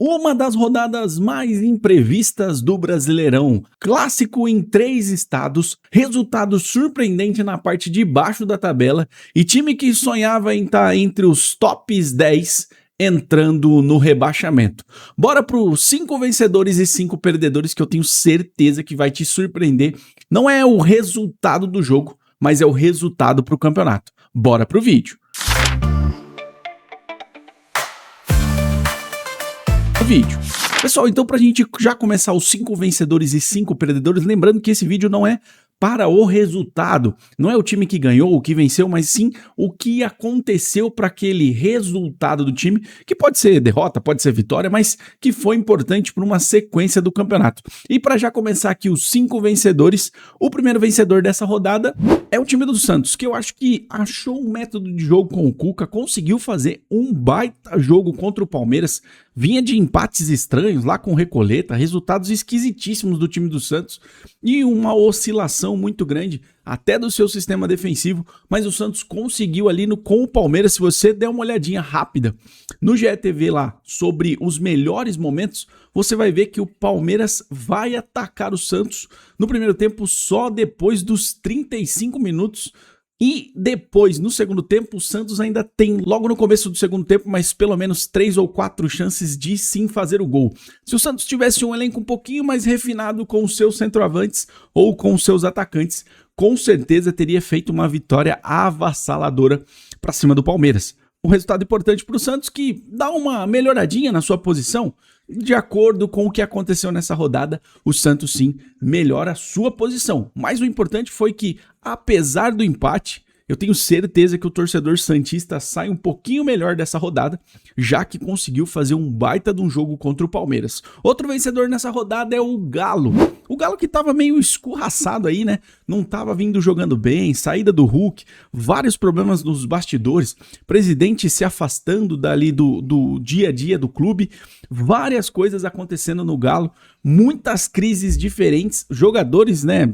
Uma das rodadas mais imprevistas do Brasileirão. Clássico em 3 estados, resultado surpreendente na parte de baixo da tabela e time que sonhava em estar entre os tops 10 entrando no rebaixamento. Bora para os 5 vencedores e 5 perdedores que eu tenho certeza que vai te surpreender. Não é o resultado do jogo, mas é o resultado para o campeonato. Bora pro vídeo. Pessoal, então pra gente já começar os 5 vencedores e 5 perdedores, lembrando que esse vídeo não é para o resultado, não é o time que ganhou, o que venceu, mas sim o que aconteceu para aquele resultado do time, que pode ser derrota, pode ser vitória, mas que foi importante para uma sequência do campeonato. E para já começar aqui os 5 vencedores, o primeiro vencedor dessa rodada é o time do Santos, que eu acho que achou um método de jogo com o Cuca, conseguiu fazer um baita jogo contra o Palmeiras, vinha de empates estranhos lá com o Recoleta, resultados esquisitíssimos do time do Santos e uma oscilação muito grande até do seu sistema defensivo, mas o Santos conseguiu ali com o Palmeiras. Se você der uma olhadinha rápida no GETV lá sobre os melhores momentos, você vai ver que o Palmeiras vai atacar o Santos no primeiro tempo só depois dos 35 minutos. E depois, no segundo tempo, o Santos ainda tem, logo no começo do segundo tempo, mas pelo menos 3 ou 4 chances de sim fazer o gol. Se o Santos tivesse um elenco um pouquinho mais refinado com os seus centroavantes ou com os seus atacantes, com certeza teria feito uma vitória avassaladora para cima do Palmeiras. Um resultado importante para o Santos que dá uma melhoradinha na sua posição. De acordo com o que aconteceu nessa rodada, o Santos sim melhora a sua posição. Mas o importante foi que, apesar do empate, eu tenho certeza que o torcedor santista sai um pouquinho melhor dessa rodada, já que conseguiu fazer um baita de um jogo contra o Palmeiras. Outro vencedor nessa rodada é o Galo. O Galo que tava meio escorraçado aí, né? Não tava vindo jogando bem, saída do Hulk, vários problemas nos bastidores, presidente se afastando dali do dia a dia do clube, várias coisas acontecendo no Galo, muitas crises diferentes, jogadores, né,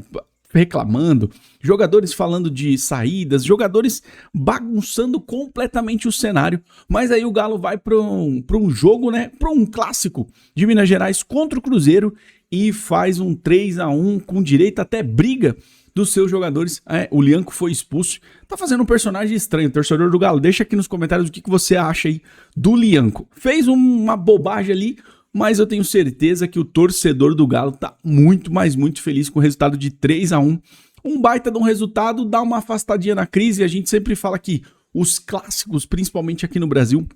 reclamando, jogadores falando de saídas, jogadores bagunçando completamente o cenário, mas aí o Galo vai para um jogo, né, para um clássico de Minas Gerais contra o Cruzeiro e faz um 3-1 com direito até briga dos seus jogadores. O Lianco foi expulso, tá fazendo um personagem estranho. Torcedor do Galo, deixa aqui nos comentários o que você acha aí do Lianco. Fez uma bobagem ali, mas eu tenho certeza que o torcedor do Galo tá muito, mas muito feliz com o resultado de 3-1. Um baita de um resultado, dá uma afastadinha na crise. A gente sempre fala que os clássicos, principalmente aqui no Brasil,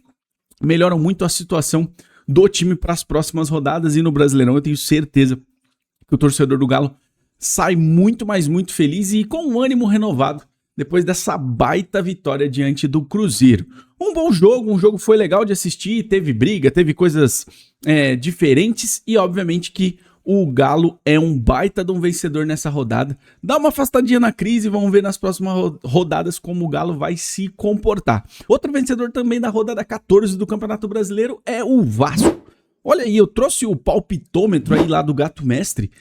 melhoram muito a situação do time para as próximas rodadas. E no Brasileirão eu tenho certeza que o torcedor do Galo sai muito, mas muito feliz e com um ânimo renovado depois dessa baita vitória diante do Cruzeiro. Um bom jogo, um jogo foi legal de assistir, teve briga, teve coisas diferentes e obviamente que o Galo é um baita de um vencedor nessa rodada. Dá uma afastadinha na crise, vamos ver nas próximas rodadas como o Galo vai se comportar. Outro vencedor também da rodada 14 do Campeonato Brasileiro é o Vasco. Olha aí, eu trouxe o palpitômetro aí lá do Gato Mestre.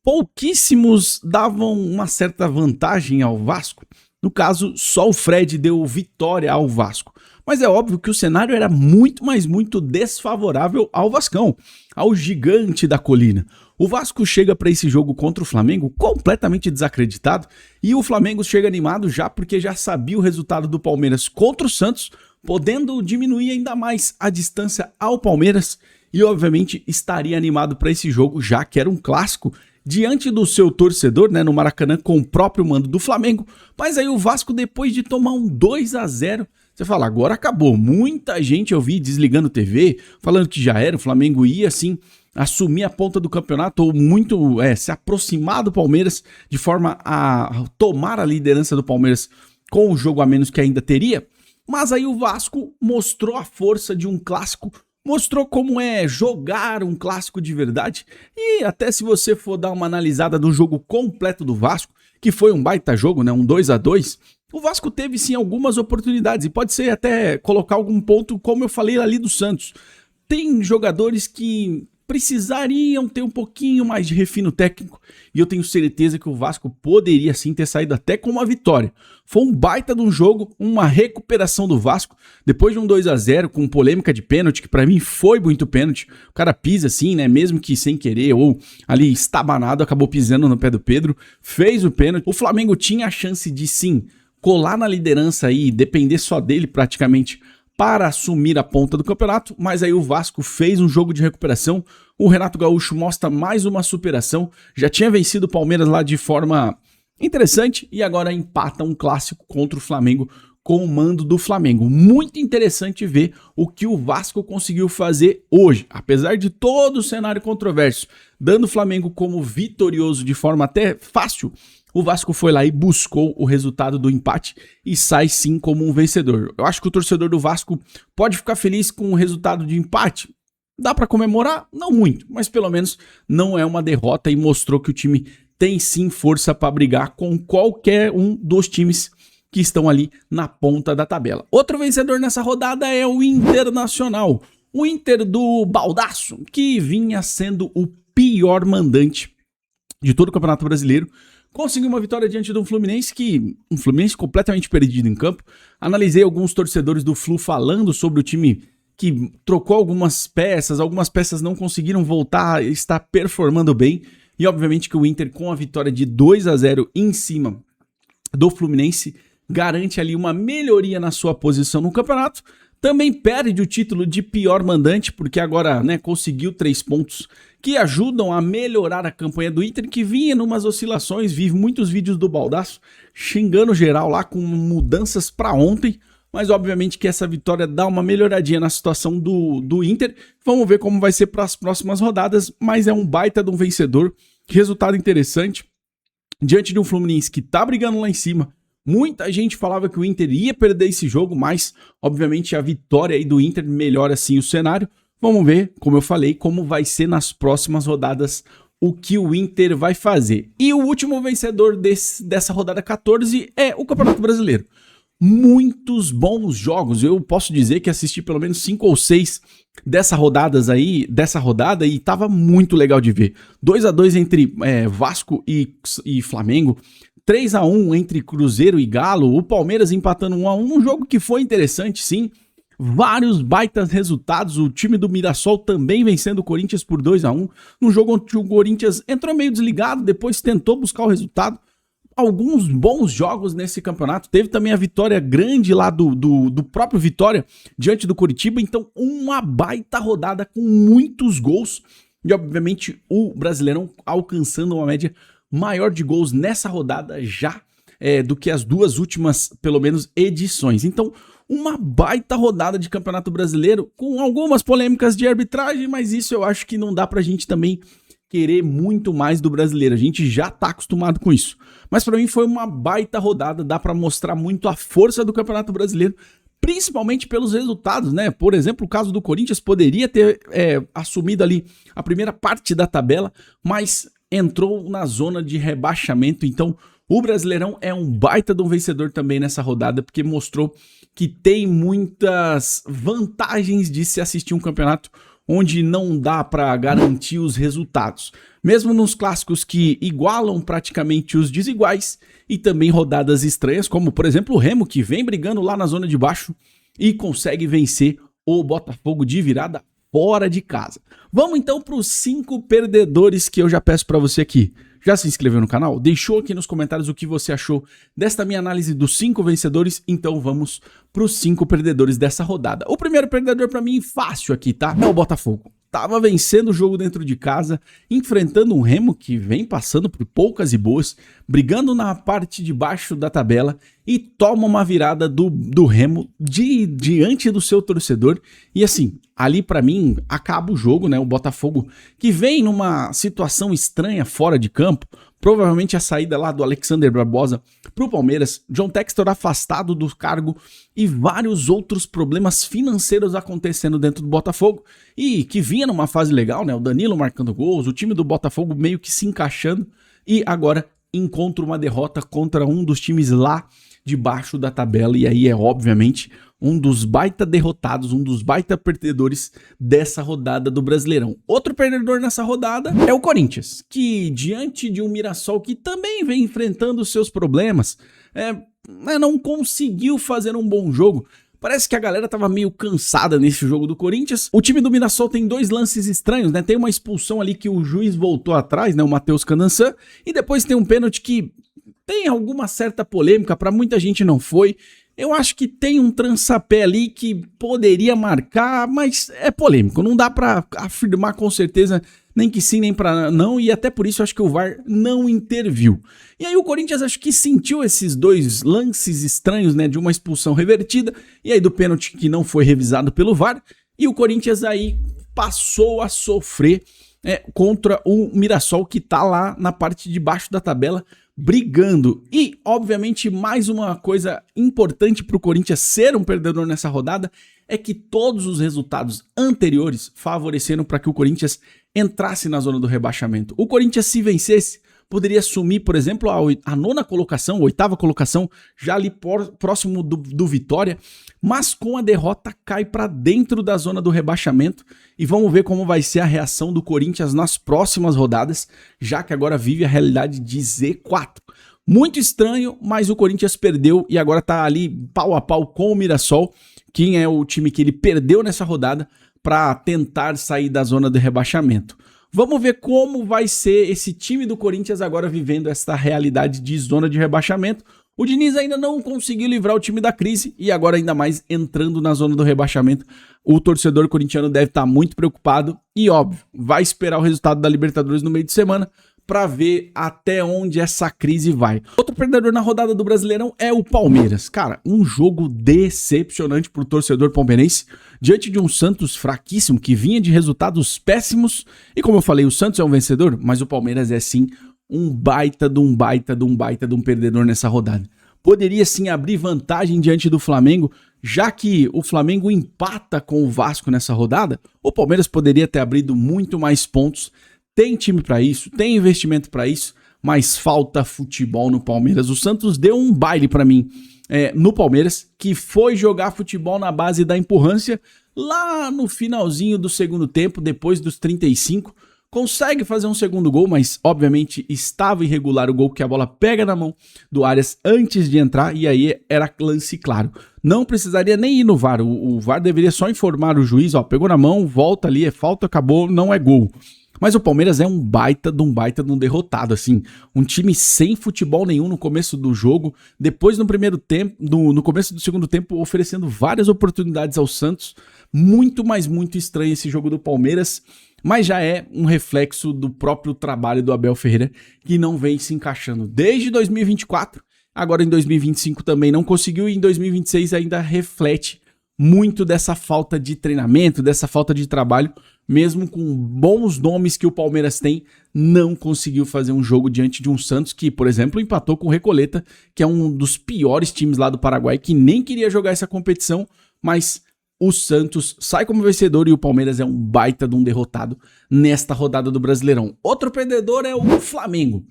Pouquíssimos davam uma certa vantagem ao Vasco. No caso, só o Fred deu vitória ao Vasco. Mas é óbvio que o cenário era muito, mas muito desfavorável ao Vascão, ao gigante da colina. O Vasco chega para esse jogo contra o Flamengo completamente desacreditado e o Flamengo chega animado já porque já sabia o resultado do Palmeiras contra o Santos, podendo diminuir ainda mais a distância ao Palmeiras e obviamente estaria animado para esse jogo já que era um clássico diante do seu torcedor, né, no Maracanã com o próprio mando do Flamengo. Mas aí o Vasco, depois de tomar um 2-0, você fala, agora acabou. Muita gente eu vi desligando TV, falando que já era, o Flamengo ia assim assumir a ponta do campeonato ou muito se aproximar do Palmeiras de forma a tomar a liderança do Palmeiras com o jogo a menos que ainda teria. Mas aí o Vasco mostrou a força de um clássico, mostrou como é jogar um clássico de verdade e até se você for dar uma analisada do jogo completo do Vasco, que foi um baita jogo, né, um 2-2, o Vasco teve sim algumas oportunidades e pode ser até colocar algum ponto como eu falei ali do Santos. Tem jogadores que precisariam ter um pouquinho mais de refino técnico, e eu tenho certeza que o Vasco poderia sim ter saído até com uma vitória. Foi um baita de um jogo, uma recuperação do Vasco, depois de um 2-0 com polêmica de pênalti, que pra mim foi muito pênalti. O cara pisa assim, né, mesmo que sem querer ou ali estabanado, acabou pisando no pé do Pedro, fez o pênalti. O Flamengo tinha a chance de sim colar na liderança e depender só dele praticamente para assumir a ponta do campeonato, mas aí o Vasco fez um jogo de recuperação. O Renato Gaúcho mostra mais uma superação, já tinha vencido o Palmeiras lá de forma interessante e agora empata um clássico contra o Flamengo com o mando do Flamengo. Muito interessante ver o que o Vasco conseguiu fazer hoje, apesar de todo o cenário controverso, dando o Flamengo como vitorioso de forma até fácil. O Vasco foi lá e buscou o resultado do empate e sai sim como um vencedor. Eu acho que o torcedor do Vasco pode ficar feliz com o resultado de empate. Dá para comemorar? Não muito, mas pelo menos não é uma derrota e mostrou que o time tem sim força para brigar com qualquer um dos times que estão ali na ponta da tabela. Outro vencedor nessa rodada é o Internacional. O Inter do Baldaço, que vinha sendo o pior mandante de todo o Campeonato Brasileiro, conseguiu uma vitória diante de um Fluminense completamente perdido em campo. Analisei alguns torcedores do Flu falando sobre o time que trocou algumas peças não conseguiram voltar, está performando bem. E obviamente que o Inter, com a vitória de 2-0 em cima do Fluminense, garante ali uma melhoria na sua posição no campeonato. Também perde o título de pior mandante, porque agora, né, conseguiu 3 pontos que ajudam a melhorar a campanha do Inter, que vinha numas oscilações. Vi muitos vídeos do Baldaço xingando geral lá com mudanças para ontem, mas obviamente que essa vitória dá uma melhoradinha na situação do Inter. Vamos ver como vai ser para as próximas rodadas, mas é um baita de um vencedor, resultado interessante, diante de um Fluminense que tá brigando lá em cima. Muita gente falava que o Inter ia perder esse jogo, mas obviamente a vitória aí do Inter melhora sim o cenário. Vamos ver, como eu falei, como vai ser nas próximas rodadas o que o Inter vai fazer. E o último vencedor dessa rodada 14 é o Campeonato Brasileiro. Muitos bons jogos, eu posso dizer que assisti pelo menos 5 ou 6 dessa rodada e tava muito legal de ver. 2-2 entre Vasco e Flamengo, 3-1 entre Cruzeiro e Galo, o Palmeiras empatando 1-1, um jogo que foi interessante sim, vários baitas resultados, o time do Mirassol também vencendo o Corinthians por 2-1, num jogo onde o Corinthians entrou meio desligado, depois tentou buscar o resultado. Alguns bons jogos nesse campeonato, teve também a vitória grande lá do próprio Vitória diante do Coritiba, então uma baita rodada com muitos gols e obviamente o Brasileirão alcançando uma média maior de gols nessa rodada já do que as duas últimas, pelo menos, edições. Então, uma baita rodada de Campeonato Brasileiro com algumas polêmicas de arbitragem, mas isso eu acho que não dá pra gente também querer muito mais do brasileiro. A gente já tá acostumado com isso. Mas pra mim foi uma baita rodada, dá pra mostrar muito a força do Campeonato Brasileiro, principalmente pelos resultados, né? Por exemplo, o caso do Corinthians poderia ter assumido ali a primeira parte da tabela, mas entrou na zona de rebaixamento, então o Brasileirão é um baita de um vencedor também nessa rodada, porque mostrou que tem muitas vantagens de se assistir um campeonato onde não dá para garantir os resultados. Mesmo nos clássicos que igualam praticamente os desiguais e também rodadas estranhas, como por exemplo o Remo, que vem brigando lá na zona de baixo e consegue vencer o Botafogo de virada fora de casa. Vamos então para os 5 perdedores que eu já peço para você aqui. Já se inscreveu no canal? Deixou aqui nos comentários o que você achou desta minha análise dos 5 vencedores? Então vamos para os 5 perdedores dessa rodada. O primeiro perdedor para mim, fácil aqui, tá? É o Botafogo. Tava vencendo o jogo dentro de casa, enfrentando um Remo que vem passando por poucas e boas, brigando na parte de baixo da tabela e toma uma virada do Remo diante do seu torcedor. E assim, ali pra mim acaba o jogo, né? O Botafogo que vem numa situação estranha fora de campo, provavelmente a saída lá do Alexander Barbosa pro Palmeiras, John Textor afastado do cargo e vários outros problemas financeiros acontecendo dentro do Botafogo e que vinha numa fase legal, né? O Danilo marcando gols, o time do Botafogo meio que se encaixando e agora encontra uma derrota contra um dos times lá debaixo da tabela, e aí é obviamente um dos baita derrotados, um dos baita perdedores dessa rodada do Brasileirão. Outro perdedor nessa rodada é o Corinthians, que diante de um Mirassol que também vem enfrentando seus problemas, não conseguiu fazer um bom jogo. Parece que a galera tava meio cansada nesse jogo do Corinthians. O time do Mirassol tem dois lances estranhos, né? Tem uma expulsão ali que o juiz voltou atrás, né? O Matheus Canançã. E depois tem um pênalti que tem alguma certa polêmica, pra muita gente não foi. Eu acho que tem um trançapé ali que poderia marcar, mas é polêmico. Não dá pra afirmar com certeza nem que sim, nem pra não. E até por isso eu acho que o VAR não interviu. E aí o Corinthians acho que sentiu esses dois lances estranhos, né? De uma expulsão revertida e aí do pênalti que não foi revisado pelo VAR. E o Corinthians aí passou a sofrer contra o Mirassol, que tá lá na parte de baixo da tabela, brigando. E, obviamente, mais uma coisa importante para o Corinthians ser um perdedor nessa rodada é que todos os resultados anteriores favoreceram para que o Corinthians entrasse na zona do rebaixamento. O Corinthians, se vencesse, poderia assumir, por exemplo, a nona colocação, a oitava colocação, já ali próximo do Vitória, mas com a derrota cai para dentro da zona do rebaixamento. E vamos ver como vai ser a reação do Corinthians nas próximas rodadas, já que agora vive a realidade de Z4. Muito estranho, mas o Corinthians perdeu e agora tá ali pau a pau com o Mirassol, que é o time que ele perdeu nessa rodada para tentar sair da zona do rebaixamento. Vamos ver como vai ser esse time do Corinthians agora vivendo essa realidade de zona de rebaixamento. O Diniz ainda não conseguiu livrar o time da crise e agora ainda mais entrando na zona do rebaixamento. O torcedor corintiano deve estar muito preocupado e, óbvio, vai esperar o resultado da Libertadores no meio de semana para ver até onde essa crise vai. Outro perdedor na rodada do Brasileirão é o Palmeiras. Cara, um jogo decepcionante para o torcedor palmeirense, diante de um Santos fraquíssimo, que vinha de resultados péssimos. E como eu falei, o Santos é um vencedor, mas o Palmeiras é sim um baita de um perdedor nessa rodada. Poderia sim abrir vantagem diante do Flamengo, já que o Flamengo empata com o Vasco nessa rodada, o Palmeiras poderia ter abrido muito mais pontos. Tem time para isso, tem investimento para isso, mas falta futebol no Palmeiras. O Santos deu um baile para mim no Palmeiras, que foi jogar futebol na base da empurrância lá no finalzinho do segundo tempo, depois dos 35. Consegue fazer um segundo gol, mas obviamente estava irregular o gol, que a bola pega na mão do Arias antes de entrar e aí era lance claro. Não precisaria nem ir no VAR, o VAR deveria só informar o juiz, pegou na mão, volta ali, é falta, acabou, não é gol. Mas o Palmeiras é um baita de um derrotado, assim. Um time sem futebol nenhum no começo do jogo. Depois, no primeiro tempo, no começo do segundo tempo, oferecendo várias oportunidades ao Santos. Muito, mas muito estranho esse jogo do Palmeiras. Mas já é um reflexo do próprio trabalho do Abel Ferreira, que não vem se encaixando desde 2024. Agora em 2025 também não conseguiu e em 2026 ainda reflete muito dessa falta de treinamento, dessa falta de trabalho. Mesmo com bons nomes que o Palmeiras tem, não conseguiu fazer um jogo diante de um Santos que, por exemplo, empatou com o Recoleta, que é um dos piores times lá do Paraguai, que nem queria jogar essa competição, mas o Santos sai como vencedor e o Palmeiras é um baita de um derrotado nesta rodada do Brasileirão. Outro perdedor é o Flamengo.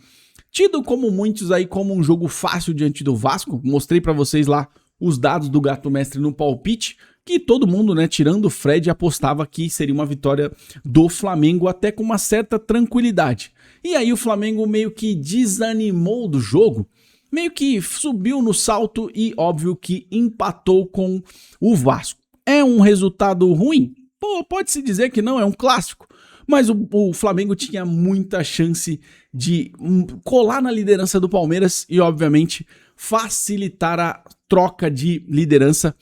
Tido como muitos aí como um jogo fácil diante do Vasco, mostrei pra vocês lá os dados do Gato Mestre no palpite, que todo mundo, né, tirando o Fred, apostava que seria uma vitória do Flamengo até com uma certa tranquilidade. E aí o Flamengo meio que desanimou do jogo, meio que subiu no salto e óbvio que empatou com o Vasco. É um resultado ruim? Pô, pode-se dizer que não, é um clássico. Mas o Flamengo tinha muita chance de colar na liderança do Palmeiras e, obviamente, facilitar a troca de liderança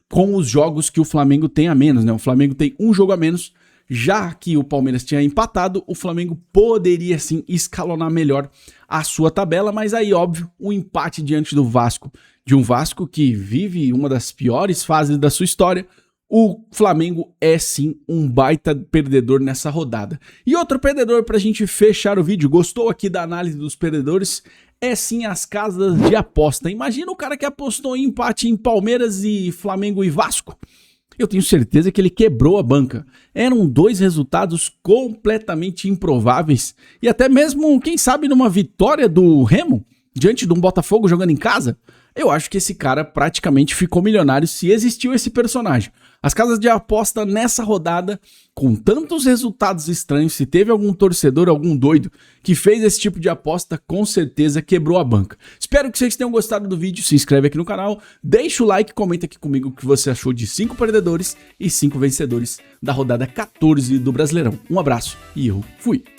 com os jogos que o Flamengo tem a menos, né? O Flamengo tem um jogo a menos, já que o Palmeiras tinha empatado, o Flamengo poderia sim escalonar melhor a sua tabela, mas aí, óbvio, o empate diante do Vasco, de um Vasco que vive uma das piores fases da sua história, o Flamengo é sim um baita perdedor nessa rodada. E outro perdedor pra gente fechar o vídeo, gostou aqui da análise dos perdedores? É sim as casas de aposta. Imagina o cara que apostou em empate em Palmeiras e Flamengo e Vasco. Eu tenho certeza que ele quebrou a banca. Eram dois resultados completamente improváveis. E até mesmo, quem sabe, numa vitória do Remo, diante de um Botafogo jogando em casa, eu acho que esse cara praticamente ficou milionário se existiu esse personagem. As casas de aposta nessa rodada, com tantos resultados estranhos, se teve algum torcedor, algum doido que fez esse tipo de aposta, com certeza quebrou a banca. Espero que vocês tenham gostado do vídeo, se inscreve aqui no canal, deixa o like, comenta aqui comigo o que você achou de 5 perdedores e 5 vencedores da rodada 14 do Brasileirão. Um abraço e eu fui!